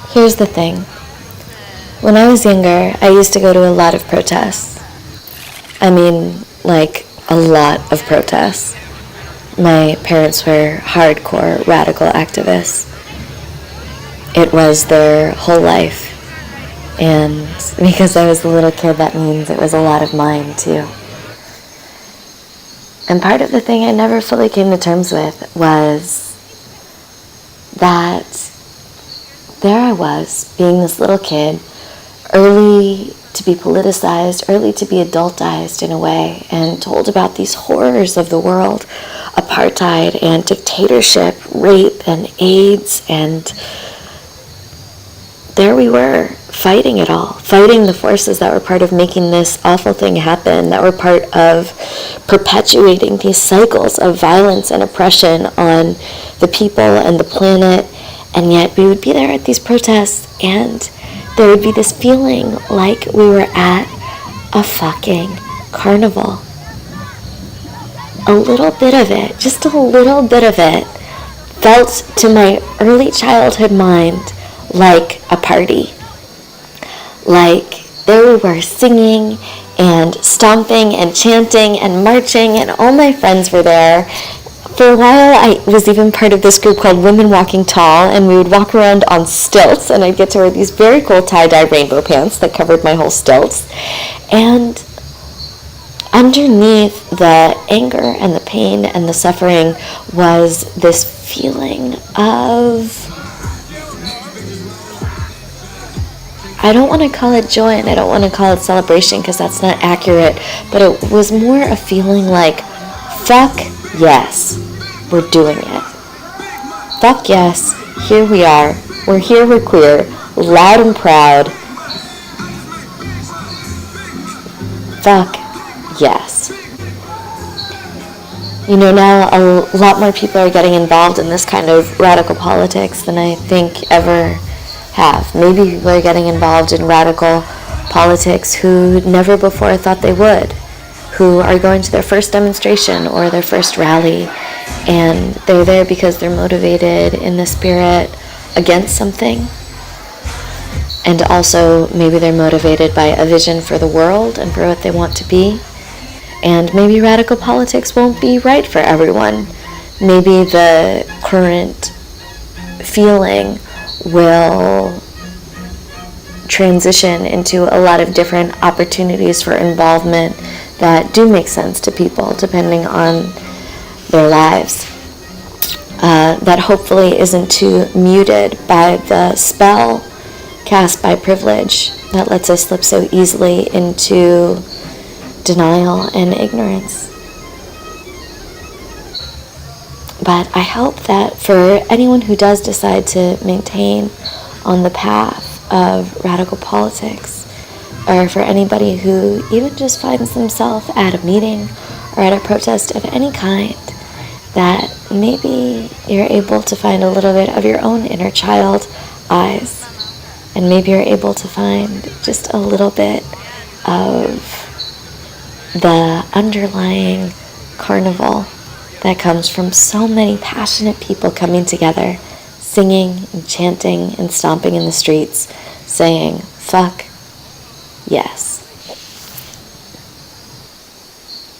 Here's the thing. When I was younger, I used to go to a lot of protests. I mean, like, a lot of protests. My parents were hardcore radical activists. It was their whole life. And because I was a little kid, that means it was a lot of mine, too. And part of the thing I never fully came to terms with was that there I was, being this little kid, early to be politicized, early to be adultized in a way, and told about these horrors of the world, apartheid and dictatorship, rape and AIDS, and there we were, fighting it all, fighting the forces that were part of making this awful thing happen, that were part of perpetuating these cycles of violence and oppression on the people and the planet. And yet we would be there at these protests, and there would be this feeling like we were at a fucking carnival. A little bit of it, just a little bit of it, felt to my early childhood mind like a party. Like there we were singing and stomping and chanting and marching, and all my friends were there. For a while, I was even part of this group called Women Walking Tall, and we would walk around on stilts, and I'd get to wear these very cool tie-dye rainbow pants that covered my whole stilts. And underneath the anger and the pain and the suffering was this feeling of, I don't want to call it joy and I don't want to call it celebration because that's not accurate, but it was more a feeling like, fuck yes, we're doing it. Fuck yes, here we are. We're here, we're queer, loud and proud. Fuck yes. You know, now a lot more people are getting involved in this kind of radical politics than I think ever have. Maybe people are getting involved in radical politics who never before thought they would, who are going to their first demonstration or their first rally, and they're there because they're motivated in the spirit against something, and also maybe they're motivated by a vision for the world and for what they want to be. And maybe radical politics won't be right for everyone. Maybe the current feeling will transition into a lot of different opportunities for involvement that do make sense to people depending on their lives. That hopefully isn't too muted by the spell cast by privilege that lets us slip so easily into denial and ignorance. But I hope that for anyone who does decide to maintain on the path of radical politics, or for anybody who even just finds themselves at a meeting or at a protest of any kind, that maybe you're able to find a little bit of your own inner child eyes, and maybe you're able to find just a little bit of the underlying carnival that comes from so many passionate people coming together, singing and chanting and stomping in the streets, saying, fuck yes.